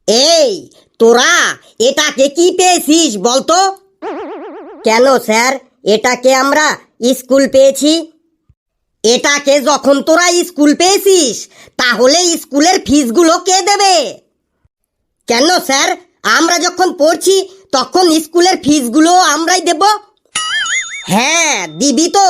এই তোরা এটাকে কি পেয়েছিস বলতো? কেন স্যার, এটাকে আমরা স্কুল পেয়েছি। এটাকে যখন তোরা স্কুল পেয়েছিস তাহলে স্কুলের ফিসগুলো কে দেবে? কেন স্যার, আমরা যখন পড়ছি তখন স্কুলের ফিসগুলো আমরাই দেব। হ্যাঁ দিবি তো,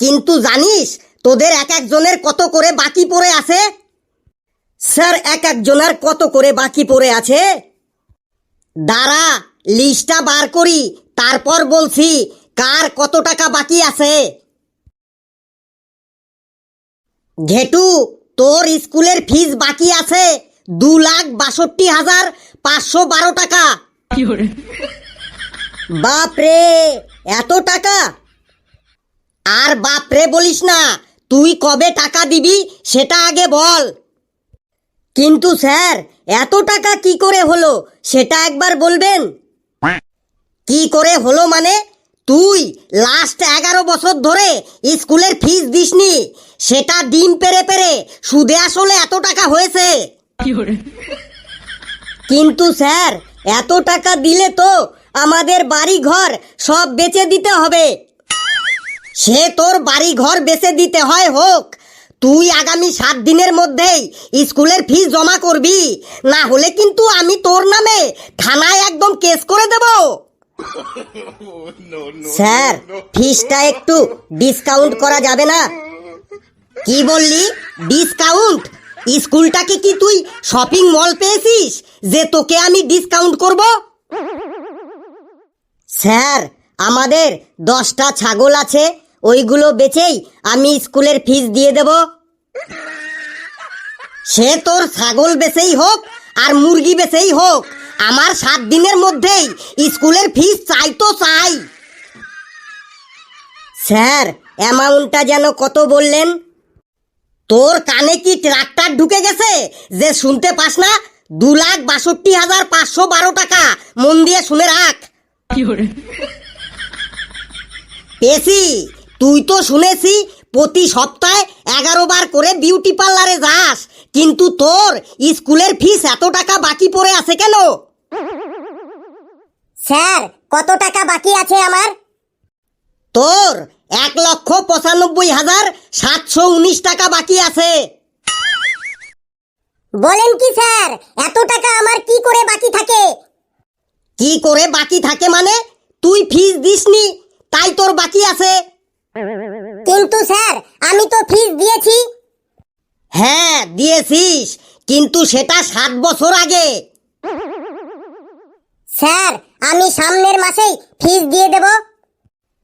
কিন্তু জানিস তোদের এক একজনের কত করে বাকি পড়ে আছে? স্যার, এক একজনের কত করে বাকি পড়ে আছে? দাঁড়া, লিস্টটা বার করি, তারপর বলছি কার কত টাকা বাকি আছে। ঘেটু, তোর স্কুলের ফিস বাকি আছে 2,62,512 টাকা। বাপরে, এত টাকা! আর বাপরে বলিস না, তুই কবে টাকা দিবি সেটা আগে বল। কিন্তু স্যার, এত টাকা কি করে হলো সেটা একবার বলবেন? কি করে হলো মানে? তুই লাস্ট 11 বছর ধরে স্কুলের ফিস দিসনি, সেটা ডিম পেরে পেরে সুদে আসলে এত টাকা হয়েছে। কিন্তু স্যার, এত টাকা দিলে তো আমাদের বাড়ি ঘর সব বেচে দিতে হবে। সে তোর বাড়ি ঘর বেচে দিতে হয় হোক, তুই আগামী 7 দিনের মধ্যেই স্কুলের ফিস জমা করবি, না হলে কিন্তু আমি তোর নামে থানায় একদম কেস করে দেব। স্যার, ফিসটা একটু ডিসকাউন্ট করা যাবে না? কি বললি? ডিসকাউন্ট? স্কুলটাকে কি তুই শপিং মল পেয়েছিস যে তোকে আমি ডিসকাউন্ট করব? স্যার, আমাদের 10টা ছাগল আছে, ওইগুলো বেচেই আমি স্কুলের ফিস দিয়ে দেব। সে তোর ছাগল বেচেই হোক আর মুরগি বেচেই হোক, আমার 7 দিনের মধ্যেই স্কুলের ফিস চাই তো চাই। স্যার, অ্যামাউন্টটা যেন কত বললেন? তোর কানে কি ট্রাক্টর ঢুকে গেছে যে শুনতে পাস না? 2,62,512 টাকা, মন দিয়ে শুনে রাখ। পেছি, তুই তো শুনেছি প্রতি সপ্তাহে 11 বার করে বিউটি পার্লারে যাস, কিন্তু তোর স্কুলের ফিস এত টাকা বাকি পড়ে আছে কেন? স্যার, কত টাকা বাকি আছে আমার? তোর 1,95,719 টাকা বাকি আছে। বলেন কি স্যার, এত টাকা আমার কি করে বাকি থাকে? কি করে বাকি থাকে মানে? তুই ফিস দিসনি তাই তোর বাকি আছে। কিন্তু স্যার, আমি তো ফিস দিয়েছি। হ্যাঁ দিয়েছিস, কিন্তু সেটা 7 বছর আগে। স্যার, আমি সামনের মাসেই ফিস দিয়ে দেব।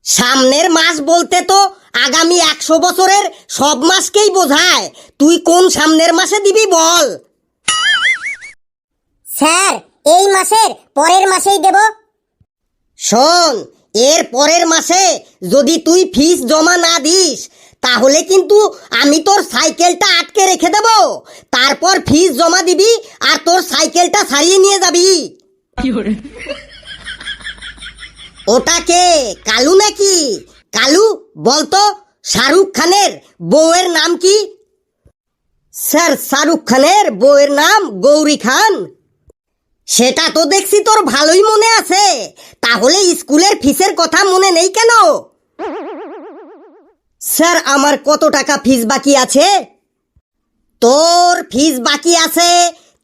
সামনের মাস বলতে তো আগামী 100 বছরের সব মাসকেই বোঝায়। তুই কোন সামনের মাসে দিবি বল? স্যার, এই মাসের পরের মাসেই দেব। শোন, এর পরের মাসে যদি তুই ফিস জমা না দিস তাহলে কিন্তু আমি তোর সাইকেলটা আটকে রেখে দেব, তারপর ফিস জমা দিবি আর তোর সাইকেলটা সারিয়ে নিয়ে যাবি। ওটাকে কালু নাকি? কালু, বলতো শাহরুখ খানের বউয়ের নাম কি? স্যার, শাহরুখ খানের বউয়ের নাম গৌরী খান। সেটা তো দেখছি তোর ভালোই মনে আছে, তাহলে স্কুলের ফিসের কথা মনে নেই কেন? স্যার, আমার কত টাকা ফিস বাকি আছে? তোর ফিস বাকি আছে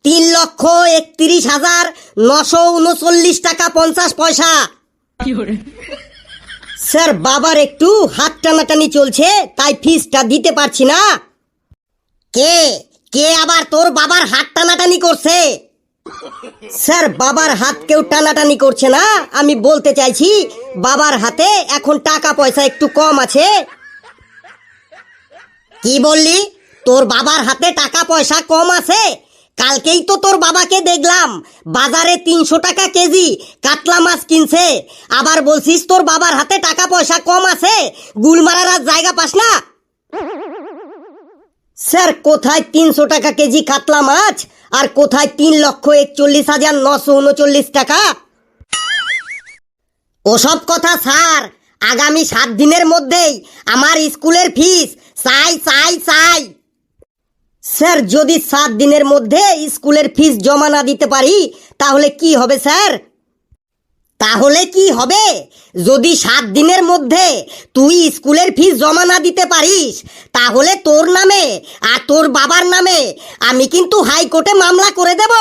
3,31,939 টাকা 50 পয়সা। স্যার, বাবার একটু হাত টানাটানি চলছে তাই ফিসটা দিতে পারছি না। কে কে আবার তোর বাবার হাত টানাটানি করছে? স্যার, বাবার হাত কেউ টানাটানি করছে না, আমি বলতে চাইছি বাবার হাতে এখন টাকা পয়সা একটু কম আছে। কি বললি? তোর বাবার হাতে টাকা পয়সা কম আছে? কালকেই তো তোর বাবাকে দেখলাম বাজারে 300 টাকা কেজি কাতলা মাছ কিনছে, আবার বলছিস তোর বাবার হাতে টাকা পয়সা কম আছে? গুল মারার আর জায়গা পাস না? স্যার, কোথায় 300 টাকা কেজি কাতলা মাছ আর কোথায় 3,41,939 টাকা? ওসব কথা স্যার, আগামী 7 দিনের মধ্যেই আমার স্কুলের ফিস চাই চাই চাই। স্যার যদি 7 দিনের মধ্যে স্কুলের ফিস জমা না দিতে পারি তাহলে কি হবে স্যার? তাহলে কি হবে? যদি 7 দিনের মধ্যে তুই স্কুলের ফিস জমা না দিতে পারিস তাহলে তোর নামে আর তোর বাবার নামে আমি কিন্তু হাইকোর্টে মামলা করে দেব।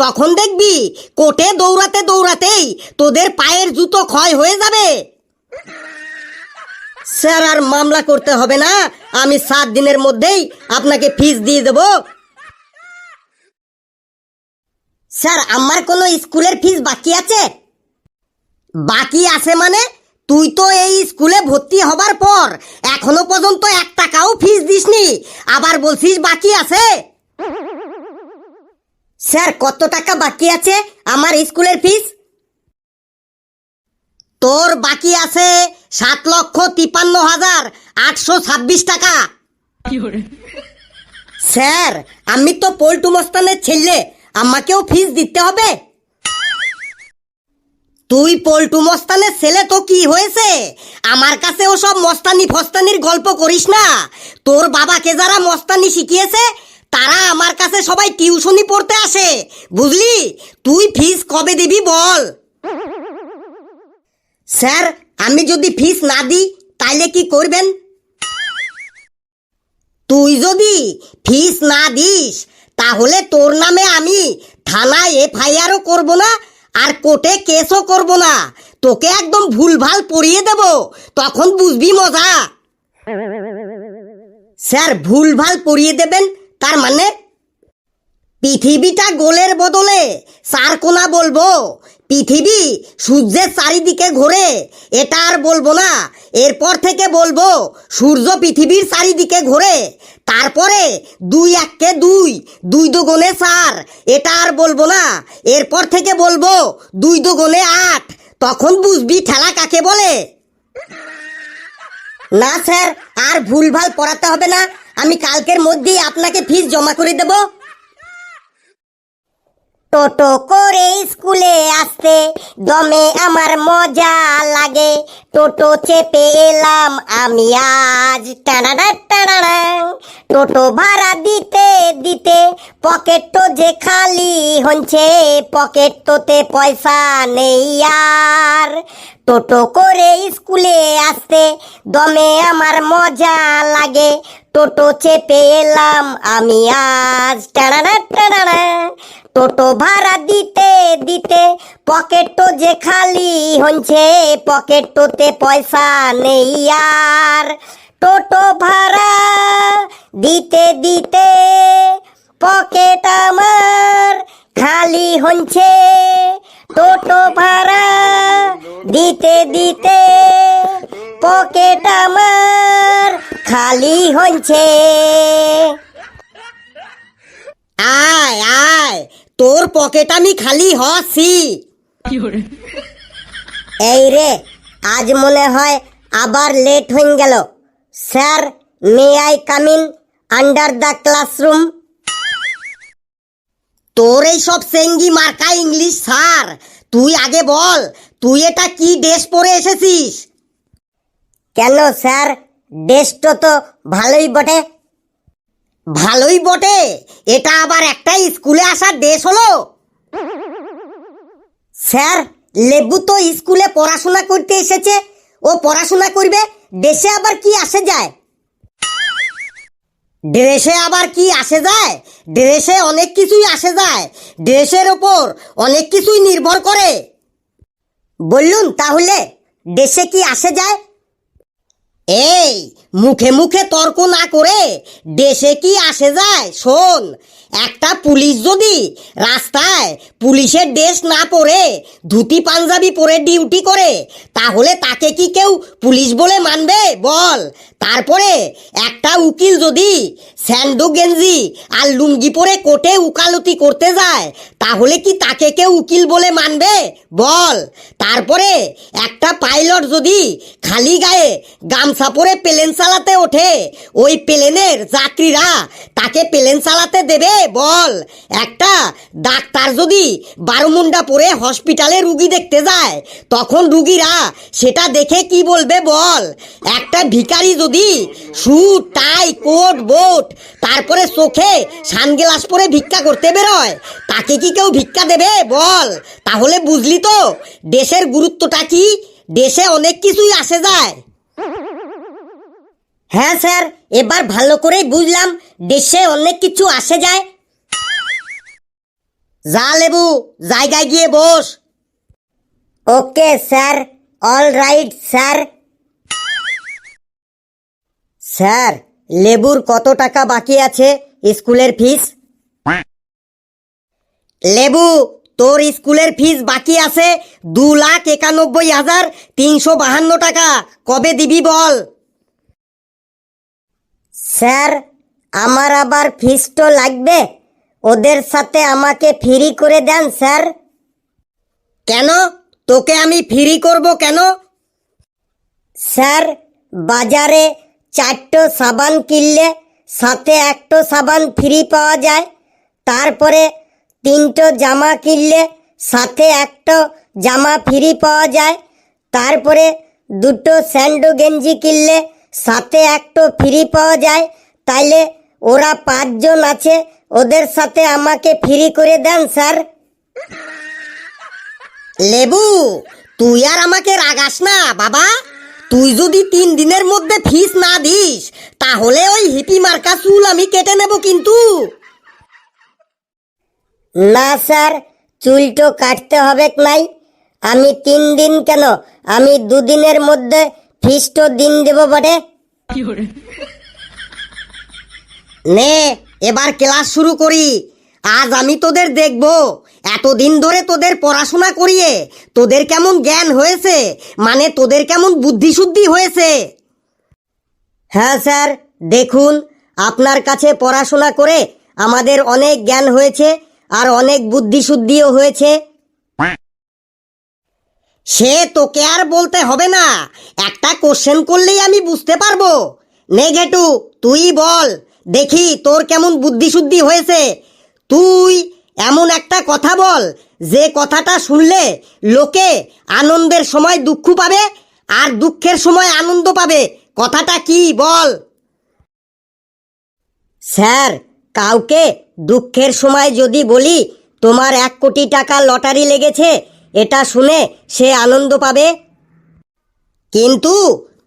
তখন দেখবি কোর্টে দৌড়াতে দৌড়াতেই তোদের পায়ের জুতো ক্ষয় হয়ে যাবে। স্যার আর মামলা করতে হবে না, আমি 7 দিনের মধ্যেই আপনাকে ফিস দিয়ে দেব। স্যার আমার কোনো স্কুলের ফিস বাকি আছে? বাকি আছে মানে? তুই তো এই স্কুলে ভর্তি হবার পর এখনো পর্যন্ত 1 টাকাও ফিস দিসনি, আবার বলছিস বাকি আছে। স্যার কত টাকা বাকি আছে আমার স্কুলের ফিস? তোর বাকি আছে 7,53,826 টাকা। স্যার আমি তো পল্টু মস্তানের ছেলে, আমাকেও ফিস দিতে হবে? তুই পল্টু মস্তানের ছেলে তো কি হয়েছে, আমার কাছে ওসব মস্তানি ফস্তানির গল্প করিস না। তোর বাবাকে যারা মস্তানি শিখিয়েছে তারা আমার কাছে সবাই টিউশনি পড়তে আসে, বুঝলি? তুই ফিস কবে দিবি বল? স্যার আমি যদি ফিস না দিই তাইলে কি করবেন? তুই যদি ফিস না দিস তাহলে তোর নামে আমি থানায় এফআইআরও করব না আর কোর্টে কেসও করব না, তোকে একদম ভুলভাল পড়িয়ে দেব, তখন বুঝবি মজা। স্যার ভুলভাল পড়িয়ে দেবেন তার মানে? পৃথিবীটা গোলের বদলে 4 কোণা বলবো। পৃথিবী সূর্যের চারিদিকে ঘোরে, এটা আর বলবো না। এরপর থেকে বলবো সূর্য পৃথিবীর চারিদিকে ঘোরে। তারপরে 2 1 2, 2 2 4, এটা আর বলবো না। এরপর থেকে বলবো 2 2 8, তখন বুঝবি ঠেলা কাকে বলে। না স্যার আর ভুলভাল পড়াতে হবে না, আমি কালকের মধ্যেই আপনাকে ফিস জমা করে দেব। টোটো করে স্কুলে আসতে দমে আমার মজা লাগে, টোটো চেপে এলাম আমি আজ টানাডা টানাডা। টোটো ভাড়া দিতে দিতে পকেট তো যে খালি হচ্ছে, পকেট তোতে পয়সা নেই আর। টোটো করে স্কুলে আসতে দমে আমার মজা লাগে, টোটো চেপে এলাম আমি আজ টানাডা টানাডা। টোটো ভাড়া দিতে দিতে পকেট তো যে খালি হচ্ছে, পকেট তোতে পয়সা নেই আর। টোটো ভাড়া দিতে দিতে পকেট আমার খালি হচ্ছে, টোটো ভাড়া দিতে দিতে পকেট আমার খালি হচ্ছে। আয় আয় তোর পকেট আমি খালি হচ্ছি। এই রে আজ মনে হয় আবার লেট হয়ে গেল। Sir may I come in under the classroom? তোর এই সব সেঙ্গি মার্কা ইংলিশ স্যার, তুই আগে বল তুই এটা কি ড্রেস পরে এসেছিস? কেন স্যার ড্রেসটা তো ভালোই বটে। ভালোই বটে, এটা আবার একটা স্কুলে আসার ড্রেস হলো? স্যার লেবু তো স্কুলে পড়াশোনা করতে এসেছে, ও পড়াশোনা করবে, ড্রেসে আবার কি আসে যায়? ড্রেসে আবার কি আসে যায়? ড্রেসে অনেক কিছুই আসে যায়, ড্রেসের ওপর অনেক কিছুই নির্ভর করে। বললুন তাহলে ড্রেসে কি আসে যায়? এই মুখে মুখে তর্ক না করে দেশে কি আসে যায় শোন। একটা পুলিশ যদি রাস্তায় পুলিশের ড্রেস না পরে ধুতি পাঞ্জাবি পরে ডিউটি করে তাহলে তাকে কি কেউ পুলিশ বলে মানবে বল? তারপরে একটা উকিল যদি স্যান্ডো গেঞ্জি আর লুঙ্গি পরে কোর্টে উকালতি করতে যায় তাহলে কি তাকে কেউ উকিল বলে মানবে বল? তারপরে একটা পাইলট যদি খালি গায়ে গামছা পরে প্লেন চালাতে ওঠে ওই প্লেনের যাত্রীরা তাকে প্লেন চালাতে দেবে বল? একটা ডাক্তার যদি বারমুন্ডা পরে হসপিটালে রুগী দেখতে যায় তখন রুগীরা সেটা দেখে কি বলবে বল? একটা ভিখারি যদি স্যুট টাই কোট বোট তারপরে চোখে সানগ্লাস পরে ভিক্ষা করতে বেরোয় তাকে কি কেউ ভিক্ষা দেবে বল? তাহলে বুঝলি তো দেশের গুরুত্বটা কি? দেশে অনেক কিছুই আসে যায়। হ্যাঁ স্যার, এবার ভালো করে বুঝলাম দেশে অনেক কিছু আসে যায়। যা লেবু, জায়গায় গিয়ে বস। Okay sir, all right sir. Sir, লেবুর কত টাকা বাকি আছে স্কুলের ফিস? লেবু, তোর স্কুলের ফিস বাকি আছে 2,91,352 টাকা। কবে দিবি বল? স্যার, আমার আবার ফিস তো লাগবে, ওদের সাথে আমাকে ফ্রি করে দেন স্যার। কেন? তোকে আমি ফ্রি করব কেন? স্যার, বাজারে 4টো সাবান কিনলে সাথে 1টো সাবান ফ্রি পাওয়া যায়। তারপরে 3টো জামা কিনলে সাথে 1টো জামা ফ্রি পাওয়া যায়। তারপরে 2টো স্যান্ডো গেঞ্জি কিনলে সাথে 1টো ফ্রি পাওয়া যায়। তাইলে ওরা 5 জন আছে, ওদের সাথে আমাকে ফ্রি করে দেন স্যার। লেবু, তুই আর আমাকে রাগাস না বাবা। তুই যদি 3 দিনের মধ্যে ফিস না দিস তাহলে ওই হিপি মার্কা চুল আমি কেটে নেব কিন্তু। না স্যার, চুল তো কাটতে হবে নাই। আমি 3 দিন কেন, আমি 2 দিনের মধ্যে ফিস তো দিন দেব বটে। নে, এবার ক্লাস শুরু করি। আজ আমি তোদের দেখব এতদিন ধরে তোদের পড়াশোনা করিয়ে তোদের কেমন জ্ঞান হয়েছে, মানে তোদের কেমন বুদ্ধি শুদ্ধি হয়েছে। হ্যাঁ স্যার, দেখুন আপনার কাছে পড়াশোনা করে আমাদের অনেক জ্ঞান হয়েছে আর অনেক বুদ্ধি শুদ্ধিও হয়েছে। সে তোকে আর বলতে হবে না, একটা কোশ্চেন করলেই আমি বুঝতে পারবো। নে ঘেটু, তুই বল দেখি তোর কেমন বুদ্ধি শুদ্ধি হয়েছে। তুই এমন একটা কথা বল যে কথাটা শুনলে লোকে আনন্দের সময় দুঃখ পাবে আর দুঃখের সময় আনন্দ পাবে। কথাটা কি বল? স্যার, কাউকে দুঃখের সময় যদি বলি তোমার 1 কোটি টাকা লটারি লেগেছে, এটা শুনে সে আনন্দ পাবে। কিন্তু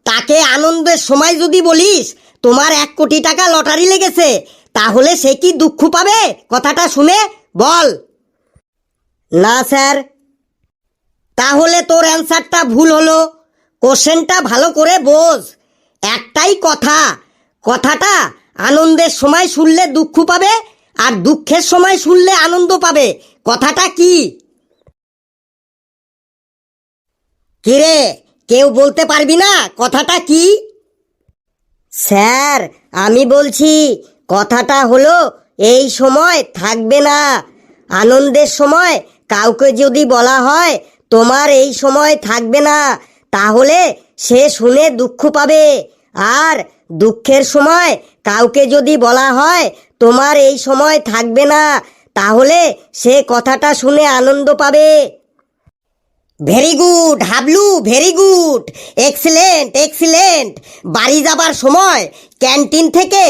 তাকে আনন্দের সময় যদি বলিস তোমার 1 কোটি টাকা লটারি লেগেছে, তাহলে সে কি দুঃখ পাবে কথাটা শুনে বল? না স্যার। তাহলে তোর অ্যান্সারটা ভুল হলো। কোশ্চেনটা ভালো করে বোঝ। একটাই কথা, কথাটা আনন্দের সময় শুনলে দুঃখ পাবে আর দুঃখের সময় শুনলে আনন্দ পাবে। কথাটা কি? কিরে, কেউ বলতে পারবি না কথাটা কি? স্যার, আমি বলছি কথাটা হলো এই সময় থাকবে না। আনন্দের সময় কাউকে যদি বলা হয় তোমার এই সময় থাকবে না, তাহলে সে শুনে দুঃখ পাবে। আর দুঃখের সময় কাউকে যদি বলা হয় তোমার এই সময় থাকবে না, তাহলে সে কথাটা শুনে আনন্দ পাবে। Very good Hablu, very good, excellent excellent. বাড়ি যাবার সময় ক্যান্টিন থেকে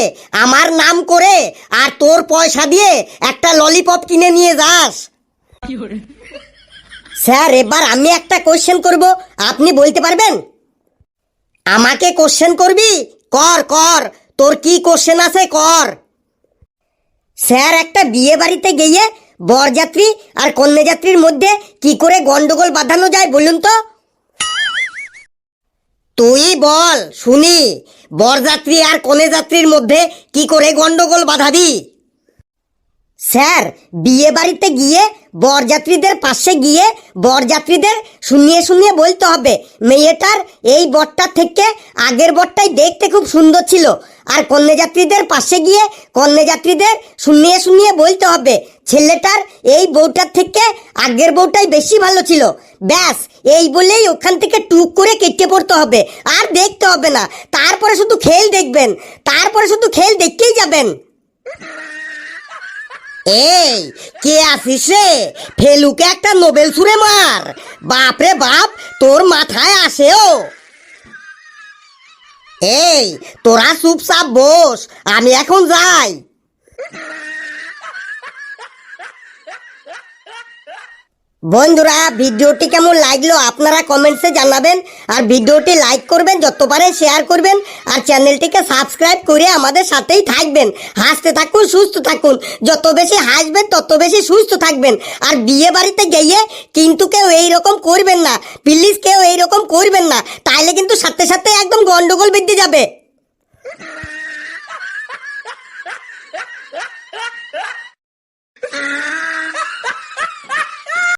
আমার নাম করে আর তোর পয়সা দিয়ে একটা ললিপপ কিনে নিয়ে যাস। স্যার, এবার আমি একটা কোশ্চেন করব, আপনি বলতে পারবেন? আমাকে কোশ্চেন করবি? কর কর, তোর কি কোশ্চেন আছে কর। স্যার, একটা বিয়ে বাড়িতে গিয়ে বরযাত্রী আর কন্যাযাত্রীর মধ্যে কি করে গন্ডগোল বাঁধানো যায় বলুন তো? তুই বল শুনি, বরযাত্রী আর কন্যাযাত্রীর মধ্যে কি করে গন্ডগোল বাঁধাবি? স্যার, বিয়ে বাড়িতে গিয়ে বরযাত্রীদের পাশে গিয়ে বরযাত্রীদের শুনিয়ে শুনিয়ে বলতে হবে মেয়েটার এই বরটার থেকে আগের বরটাই দেখতে খুব সুন্দর ছিল। আর কন্যাযাত্রীদের পাশে গিয়ে কন্যাযাত্রীদের শুনিয়ে শুনিয়ে বলতে হবে ছেলেটার এই বউটার থেকে আগের বউটাই বেশি ভালো ছিল। ব্যাস, এই বলেই ওখান থেকে টুক করে কেটে পড়তে হবে, আর দেখতে হবে না। তারপরে শুধু খেল দেখবেন, তারপরে শুধু খেল দেখতেই যাবেন। এই, কে আসিস রে? ফেলুকে একটা নোবেল ছুঁড়ে মার। বাপরে বাপ, তোর মাথায় আসেও। এই, তোরা চুপচাপ বস, আমি এখন যাই। বন্ধুরা, ভিডিওটি কেমন লাগলো আপনারা কমেন্টসে জানাবেন। আর ভিডিওটি লাইক করবেন, যত পারেন শেয়ার করবেন, আর চ্যানেলটিকে সাবস্ক্রাইব করে আমাদের সাথেই থাকবেন। হাসতে থাকুন, সুস্থ থাকুন। যত বেশি হাসবেন তত বেশি সুস্থ থাকবেন। আর বিয়ে বাড়িতে গিয়ে কিন্তু কেউ এইরকম করবেন না, প্লিজ কেউ এইরকম করবেন না, তাইলে কিন্তু সাথে সাথে একদম গন্ডগোল বেঁধে যাবে।